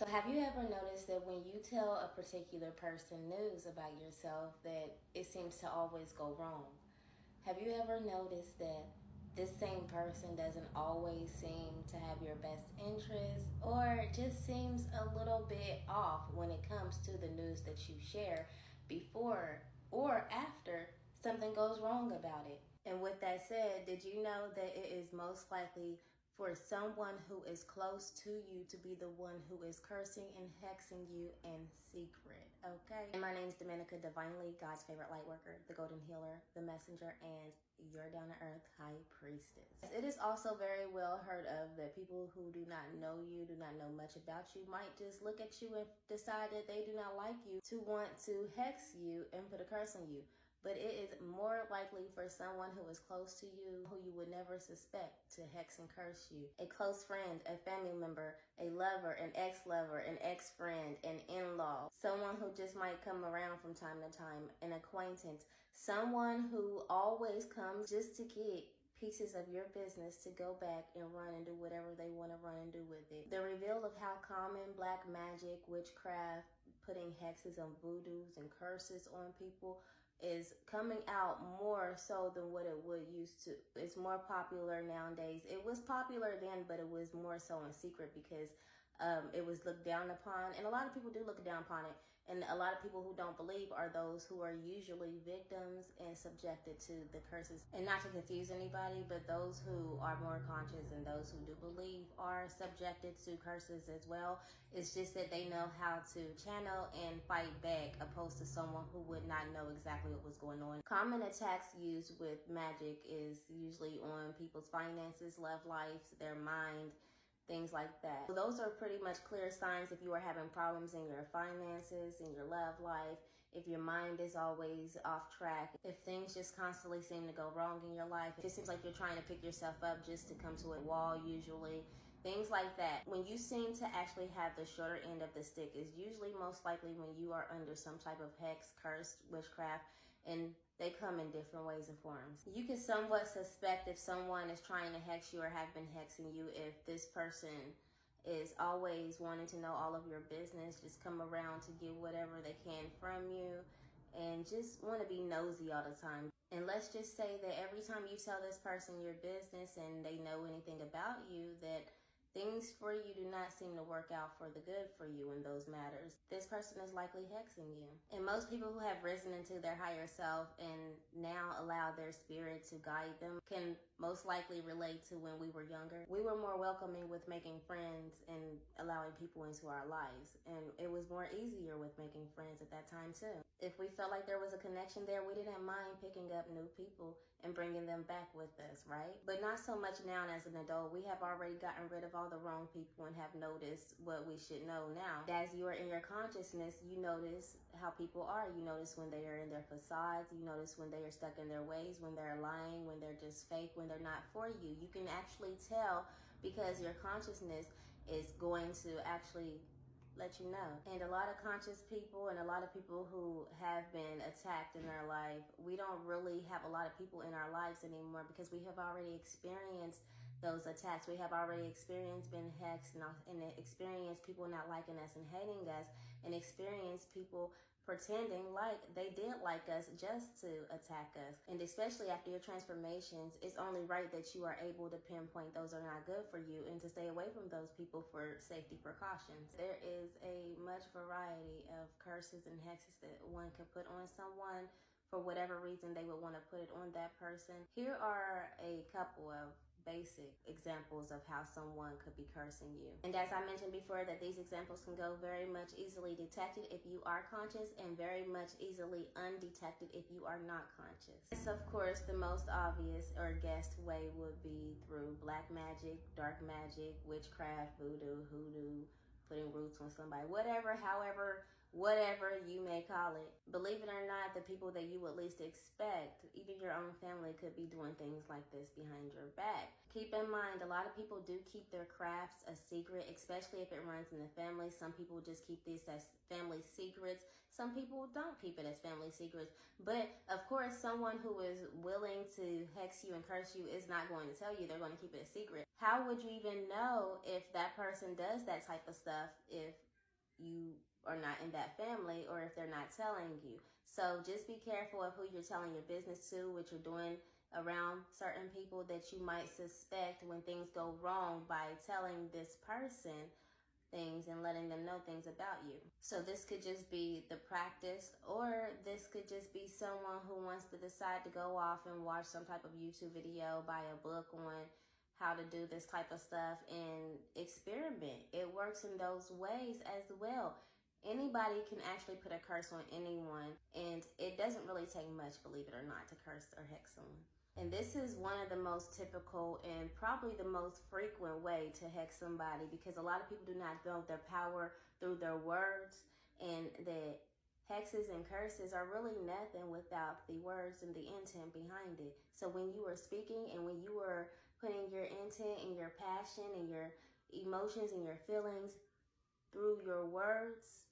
So have you ever noticed that when you tell a particular person news about yourself that it seems to always go wrong? Have you ever noticed that this same person doesn't always seem to have your best interest or just seems a little bit off when it comes to the news that you share before or after something goes wrong about it? And with that said, did you know that it is most likely for someone who is close to you to be the one who is cursing and hexing you in secret, okay? And my name is Dominica Divinely, God's favorite light worker, the golden healer, the messenger, and your down-to-earth high priestess. It is also very well heard of that people who do not know you, do not know much about you, might just look at you and decide that they do not like you to want to hex you and put a curse on you. But it is more likely for someone who is close to you, who you would never suspect, to hex and curse you. A close friend, a family member, a lover, an ex-lover, an ex-friend, an in-law, someone who just might come around from time to time, an acquaintance, someone who always comes just to get pieces of your business to go back and run and do whatever they want to run and do with it. The reveal of how common black magic, witchcraft, putting hexes and voodoos and curses on people is coming out more so than what it would used to. It's more popular nowadays. It was popular then, but it was more so in secret because it was looked down upon, and a lot of people do look down upon it, and a lot of people who don't believe are those who are usually victims and subjected to the curses. And not to confuse anybody, but those who are more conscious and those who do believe are subjected to curses as well. It's just that they know how to channel and fight back, opposed to someone who would not know exactly what was going on. Common attacks used with magic is usually on people's finances, love lives, their mind, things like that. So those are pretty much clear signs if you are having problems in your finances, in your love life, if your mind is always off track, if things just constantly seem to go wrong in your life, if it seems like you're trying to pick yourself up just to come to a wall usually, things like that. When you seem to actually have the shorter end of the stick is usually most likely when you are under some type of hex, curse, witchcraft, and they come in different ways and forms. You can somewhat suspect if someone is trying to hex you or have been hexing you if this person is always wanting to know all of your business, just come around to get whatever they can from you, and just want to be nosy all the time. And let's just say that every time you tell this person your business and they know anything about you, that things for you do not seem to work out for the good for you in those matters. This person is likely hexing you. And most people who have risen into their higher self and now allow their spirit to guide them can most likely relate to when we were younger. We were more welcoming with making friends and allowing people into our lives. And it was more easier with making friends at that time too. If we felt like there was a connection there, we didn't mind picking up new people and bringing them back with us, right? But not so much now as an adult. We have already gotten rid of all the wrong people and have noticed what we should know now. As you are in your consciousness, you notice how people are. You notice when they are in their facades. You notice when they are stuck in their ways, when they're lying, when they're just fake, when they're not for you. You can actually tell because your consciousness is going to actually let you know. And a lot of conscious people and a lot of people who have been attacked in their life, we don't really have a lot of people in our lives anymore because we have already experienced those attacks. We have already experienced being hexed and experienced people not liking us and hating us, and experienced people pretending like they did like us just to attack us. And especially after your transformations, it's only right that you are able to pinpoint those are not good for you and to stay away from those people for safety precautions. There is a much variety of curses and hexes that one can put on someone for whatever reason they would want to put it on that person. Here are a couple of basic examples of how someone could be cursing you. And as I mentioned before, that these examples can go very much easily detected if you are conscious and very much easily undetected if you are not conscious. This, of course, the most obvious or guessed way would be through black magic, dark magic, witchcraft, voodoo, hoodoo, putting roots on somebody, whatever, however, whatever you may call it. Believe it or not, the people that you would least expect, even your own family, could be doing things like this behind your back. Keep in mind, a lot of people do keep their crafts a secret, especially if it runs in the family. Some people just keep this as family secrets. Some people don't keep it as family secrets. But of course, someone who is willing to hex you and curse you is not going to tell you. They're going to keep it a secret. How would you even know if that person does that type of stuff if you are not in that family, or if they're not telling you. So just be careful of who you're telling your business to, what you're doing around certain people that you might suspect when things go wrong by telling this person things and letting them know things about you. So this could just be the practice, or this could just be someone who wants to decide to go off and watch some type of YouTube video, buy a book on how to do this type of stuff and experiment. It works in those ways as well. Anybody can actually put a curse on anyone, and it doesn't really take much, believe it or not, to curse or hex someone. And this is one of the most typical and probably the most frequent way to hex somebody, because a lot of people do not know their power through their words, and that hexes and curses are really nothing without the words and the intent behind it. So when you are speaking and when you are putting your intent and your passion and your emotions and your feelings through your words,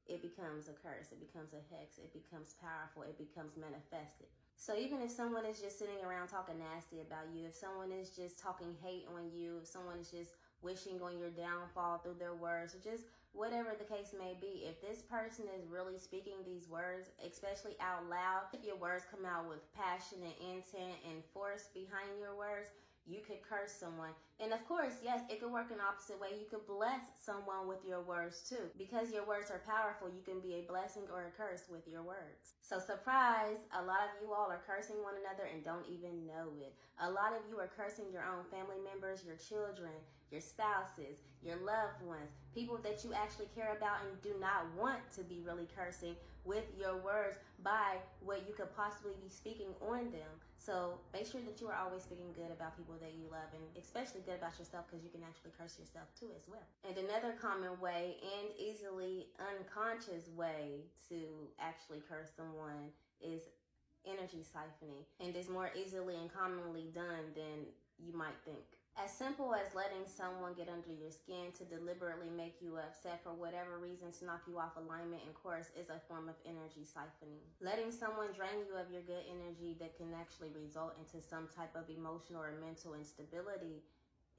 it becomes a curse, it becomes a hex, it becomes powerful, it becomes manifested. So even if someone is just sitting around talking nasty about you, if someone is just talking hate on you, if someone is just wishing on your downfall through their words, or just whatever the case may be, if this person is really speaking these words, especially out loud, if your words come out with passion and intent and force behind your words, you could curse someone. And of course, yes, it could work an opposite way. You could bless someone with your words too. Because your words are powerful, you can be a blessing or a curse with your words. So surprise, a lot of you all are cursing one another and don't even know it. A lot of you are cursing your own family members, your children, your spouses, your loved ones, people that you actually care about and do not want to be really cursing with your words by what you could possibly be speaking on them. So make sure that you are always speaking good about people that you love, and especially good about yourself, because you can actually curse yourself too as well. And another common way and easily unconscious way to actually curse someone is energy siphoning, and is more easily and commonly done than you might think. As simple as letting someone get under your skin to deliberately make you upset for whatever reason, to knock you off alignment and course, is a form of energy siphoning. Letting someone drain you of your good energy that can actually result into some type of emotional or mental instability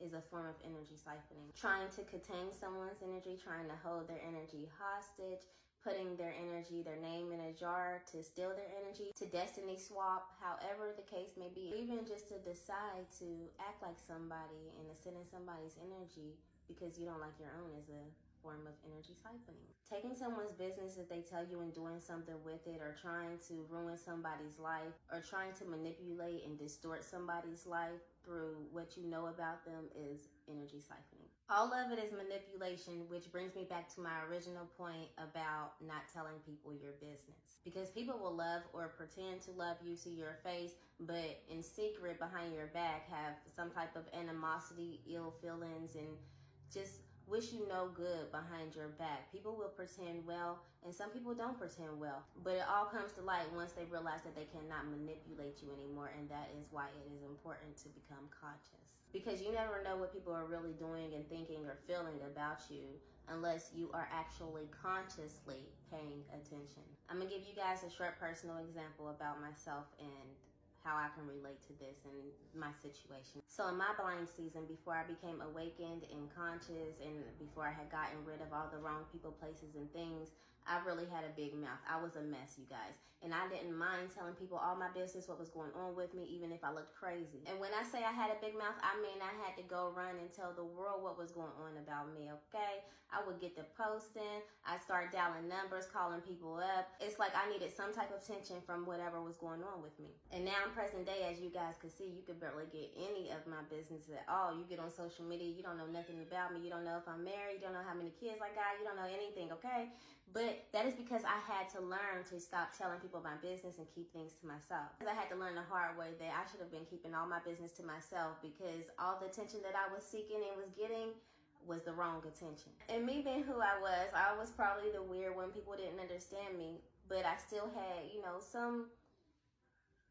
is a form of energy siphoning. Trying to contain someone's energy, trying to hold their energy hostage, putting their energy, their name in a jar to steal their energy, to destiny swap, however the case may be, even just to decide to act like somebody and to sit in somebody's energy because you don't like your own is a form of energy siphoning. Taking someone's business that they tell you and doing something with it, or trying to ruin somebody's life, or trying to manipulate and distort somebody's life through what you know about them is energy siphoning. All of it is manipulation, which brings me back to my original point about not telling people your business. Because people will love or pretend to love you to your face, but in secret behind your back have some type of animosity, ill feelings, and just wish you no good behind your back. People will pretend well, and some people don't pretend well. But it all comes to light once they realize that they cannot manipulate you anymore, and that is why it is important to become conscious. Because you never know what people are really doing and thinking or feeling about you unless you are actually consciously paying attention. I'm gonna give you guys a short personal example about myself and how I can relate to this and my situation. So in my blind season, before I became awakened and conscious, and before I had gotten rid of all the wrong people, places, and things, I really had a big mouth. I was a mess, you guys. And I didn't mind telling people all my business, what was going on with me, even if I looked crazy. And when I say I had a big mouth, I mean I had to go run and tell the world what was going on about me, okay? I would get the posting. I'd start dialing numbers, calling people up. It's like I needed some type of attention from whatever was going on with me. And now in present day, as you guys can see, you could barely get any of my business at all. You get on social media, you don't know nothing about me. You don't know if I'm married. You don't know how many kids I got. You don't know anything, okay? But that is because I had to learn to stop telling people my business and keep things to myself. I had to learn the hard way that I should have been keeping all my business to myself, because all the attention that I was seeking and was getting was the wrong attention. And me being who I was probably the weird one. People didn't understand me, but I still had, some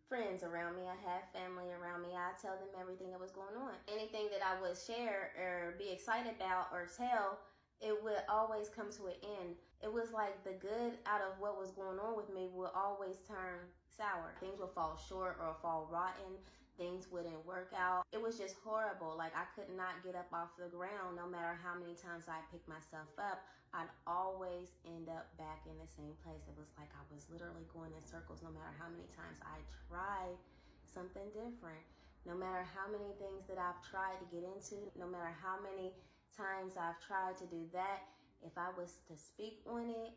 friends around me. I had family around me. I tell them everything that was going on. Anything that I would share or be excited about or tell, it would always come to an end. It was like the good out of what was going on with me would always turn sour. Things would fall short or fall rotten. things wouldn't work out. It was just horrible. Like, I could not get up off the ground. No matter how many times I picked myself up, I'd always end up back in the same place. It was like I was literally going in circles no matter how many times I tried something different. No matter how many things that I've tried to get into, no matter how many times I've tried to do that, if I was to speak on it,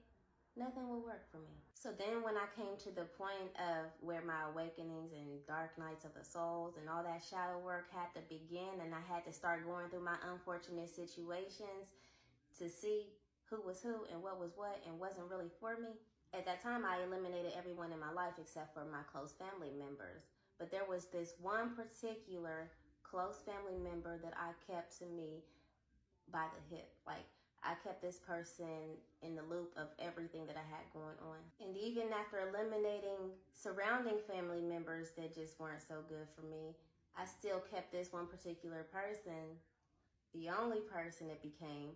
nothing would work for me. So then when I came to the point of where my awakenings and dark nights of the souls and all that shadow work had to begin, and I had to start going through my unfortunate situations to see who was who and what was what and wasn't really for me. At that time, I eliminated everyone in my life except for my close family members. But there was this one particular close family member that I kept to me by the hip. Like, I kept this person in the loop of everything that I had going on. And even after eliminating surrounding family members that just weren't so good for me, I still kept this one particular person, the only person it became,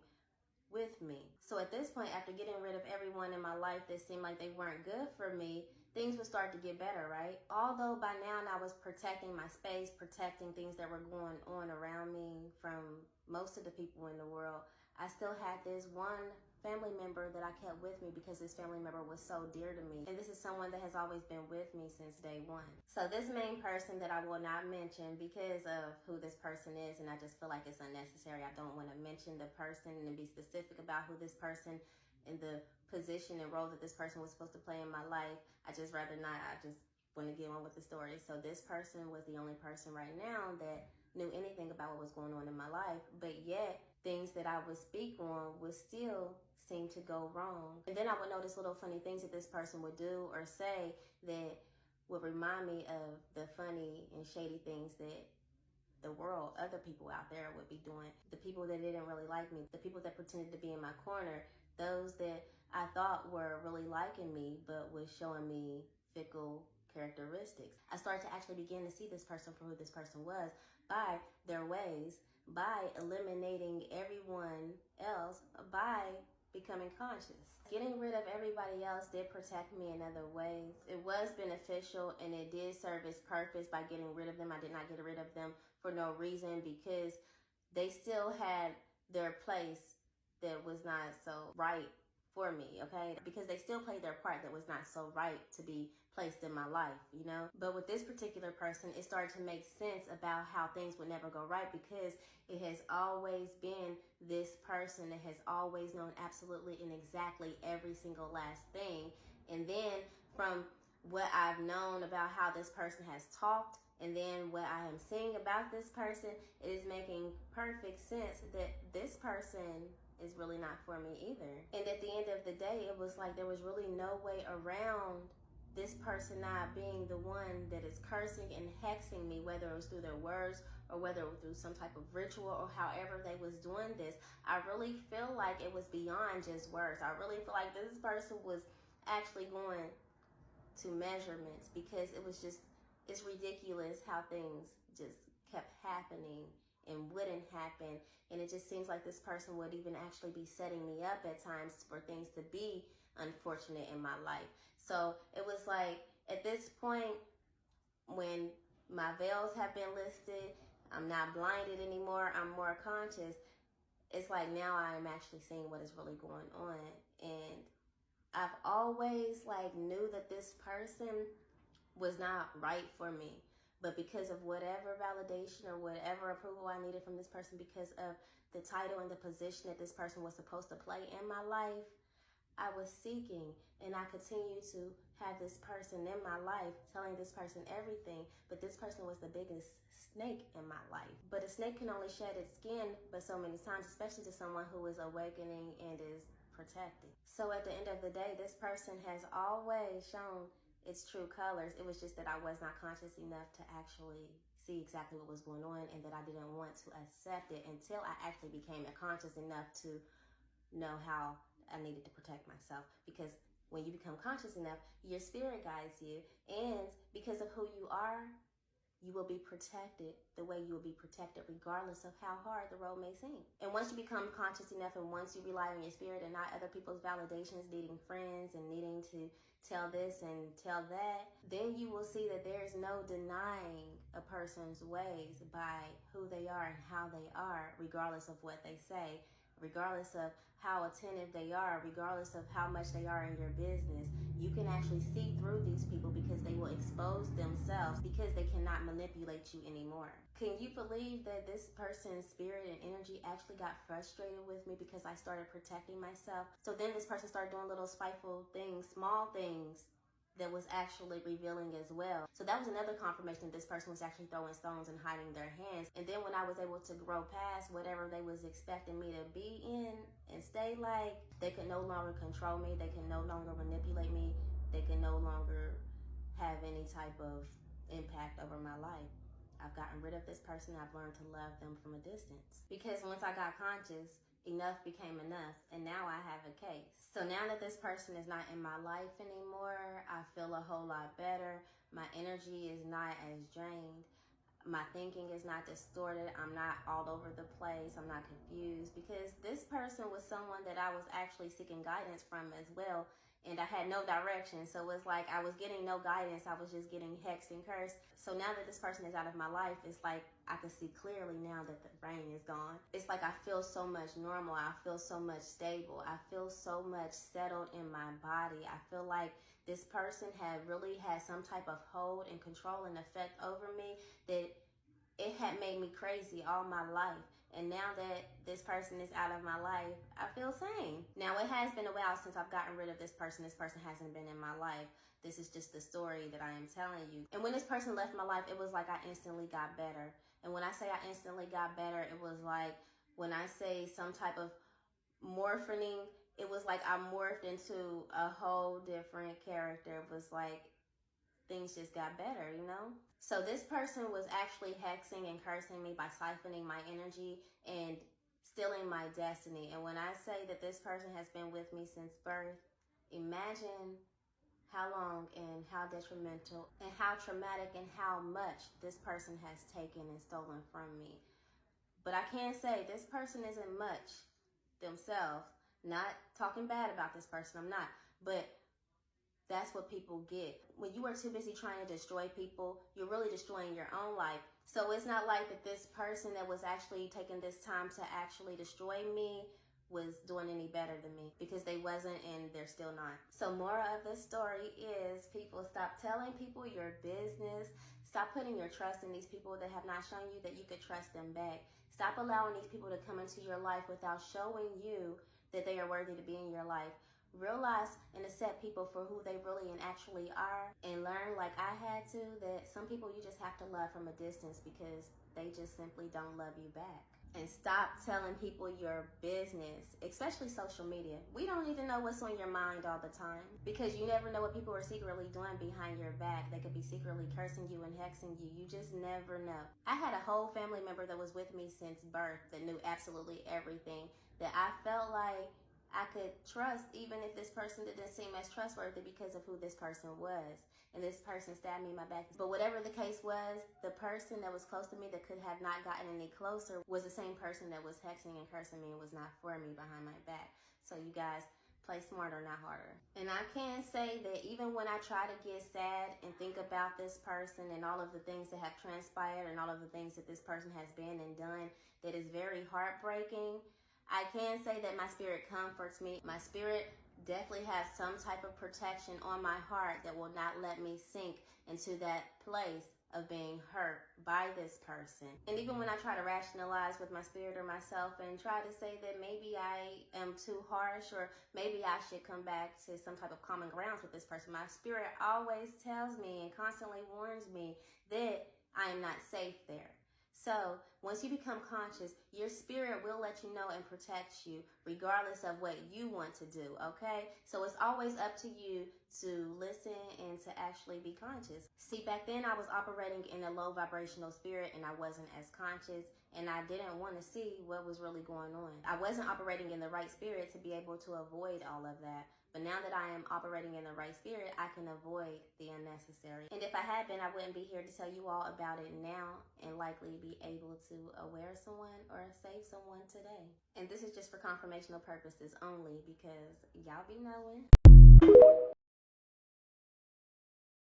with me. So at this point, after getting rid of everyone in my life that seemed like they weren't good for me, things would start to get better, right? Although by now I was protecting my space, protecting things that were going on around me from most of the people in the world, I still had this one family member that I kept with me because this family member was so dear to me. And this is someone that has always been with me since day one. So this main person that I will not mention because of who this person is, and I just feel like it's unnecessary. I don't want to mention the person and be specific about who this person and the position and role that this person was supposed to play in my life. I just rather not. I just want to get on with the story. So this person was the only person right now that knew anything about what was going on in my life, but yet things that I would speak on would still seem to go wrong. And then I would notice little funny things that this person would do or say that would remind me of the funny and shady things that the world, other people out there would be doing. The people that didn't really like me, the people that pretended to be in my corner, those that I thought were really liking me but was showing me fickle characteristics. I started to actually begin to see this person for who this person was by their ways, by eliminating everyone else, by becoming conscious. Getting rid of everybody else did protect me in other ways. It was beneficial and it did serve its purpose by getting rid of them. I did not get rid of them for no reason because they still had their place that was not so right for me, okay? Because they still played their part that was not so right to be placed in my life, you know? But with this particular person, it started to make sense about how things would never go right because it has always been this person that has always known absolutely and exactly every single last thing. And then from what I've known about how this person has talked and then what I am seeing about this person, it is making perfect sense that this person is really not for me either. And at the end of the day, it was like there was really no way around this person not being the one that is cursing and hexing me, whether it was through their words or whether it was through some type of ritual or however they was doing this. I really feel like it was beyond just words. I really feel like this person was actually going to measurements because it was just, it's ridiculous how things just kept happening and wouldn't happen. And it just seems like this person would even actually be setting me up at times for things to be unfortunate in my life. So it was like at this point when my veils have been lifted, I'm not blinded anymore, I'm more conscious. It's like now I'm actually seeing what is really going on. And I've always like knew that this person was not right for me. But because of whatever validation or whatever approval I needed from this person, because of the title and the position that this person was supposed to play in my life, I was seeking, and I continue to have this person in my life, telling this person everything, but this person was the biggest snake in my life. But a snake can only shed its skin but so many times, especially to someone who is awakening and is protected. So at the end of the day, this person has always shown its true colors. It was just that I was not conscious enough to actually see exactly what was going on, and that I didn't want to accept it until I actually became conscious enough to know how I needed to protect myself. Because when you become conscious enough, your spirit guides you, and because of who you are, you will be protected the way you will be protected, regardless of how hard the road may seem. And once you become conscious enough, and once you rely on your spirit and not other people's validations, needing friends and needing to tell this and tell that, then you will see that there's no denying a person's ways by who they are and how they are, regardless of what they say, regardless of how attentive they are, regardless of how much they are in your business. You can actually see through these people because they will expose themselves because they cannot manipulate you anymore. Can you believe that this person's spirit and energy actually got frustrated with me because I started protecting myself? So then this person started doing little spiteful things, small things, that was actually revealing as well. So that was another confirmation that this person was actually throwing stones and hiding their hands. And then when I was able to grow past whatever they was expecting me to be in and stay like, they could no longer control me, they can no longer manipulate me, they can no longer have any type of impact over my life. I've gotten rid of this person. I've learned to love them from a distance. Because once I got conscious, enough became enough, and now I have a case. So now that this person is not in my life anymore, I feel a whole lot better. My energy is not as drained. My thinking is not distorted. I'm not all over the place. I'm not confused, because this person was someone that I was actually seeking guidance from as well. And I had no direction. So it's like I was getting no guidance. I was just getting hexed and cursed. So now that this person is out of my life, it's like I can see clearly now that the rain is gone. It's like I feel so much normal. I feel so much stable. I feel so much settled in my body. I feel like this person had really had some type of hold and control and effect over me that it had made me crazy all my life. And now that this person is out of my life, I feel sane. Now, it has been a while since I've gotten rid of this person. This person hasn't been in my life. This is just the story that I am telling you. And when this person left my life, it was like I instantly got better. And when I say I instantly got better, it was like when I say some type of morphing, it was like I morphed into a whole different character. It was like things just got better, you know? So this person was actually hexing and cursing me by siphoning my energy and stealing my destiny. And when I say that this person has been with me since birth, imagine how long and how detrimental and how traumatic and how much this person has taken and stolen from me. But I can say this person isn't much themselves. Not talking bad about this person, I'm not. But that's what people get. When you are too busy trying to destroy people, you're really destroying your own life. So it's not like that this person that was actually taking this time to actually destroy me was doing any better than me, because they wasn't, and they're still not. So moral of the story is, people, stop telling people your business. Stop putting your trust in these people that have not shown you that you could trust them back. Stop allowing these people to come into your life without showing you that they are worthy to be in your life. Realize and accept people for who they really and actually are, and learn, like I had to, that some people you just have to love from a distance because they just simply don't love you back. And stop telling people your business, especially social media. We don't need to know what's on your mind all the time, because you never know what people are secretly doing behind your back. They could be secretly cursing you and hexing you. You just never know. I had a whole family member that was with me since birth that knew absolutely everything, that I felt like I could trust, even if this person didn't seem as trustworthy because of who this person was. And this person stabbed me in my back. But whatever the case was, the person that was close to me that could have not gotten any closer was the same person that was hexing and cursing me and was not for me behind my back. So you guys, play smarter, not harder. And I can say that even when I try to get sad and think about this person and all of the things that have transpired and all of the things that this person has been and done that is very heartbreaking, I can say that my spirit comforts me. My spirit definitely has some type of protection on my heart that will not let me sink into that place of being hurt by this person. And even when I try to rationalize with my spirit or myself and try to say that maybe I am too harsh, or maybe I should come back to some type of common grounds with this person, my spirit always tells me and constantly warns me that I am not safe there. So once you become conscious, your spirit will let you know and protect you regardless of what you want to do, okay? So it's always up to you to listen and to actually be conscious. See, back then I was operating in a low vibrational spirit and I wasn't as conscious, and I didn't want to see what was really going on. I wasn't operating in the right spirit to be able to avoid all of that. But now that I am operating in the right spirit, I can avoid the unnecessary. And if I had been, I wouldn't be here to tell you all about it now and likely be able to aware someone or save someone today. And this is just for confirmational purposes only because y'all be knowing.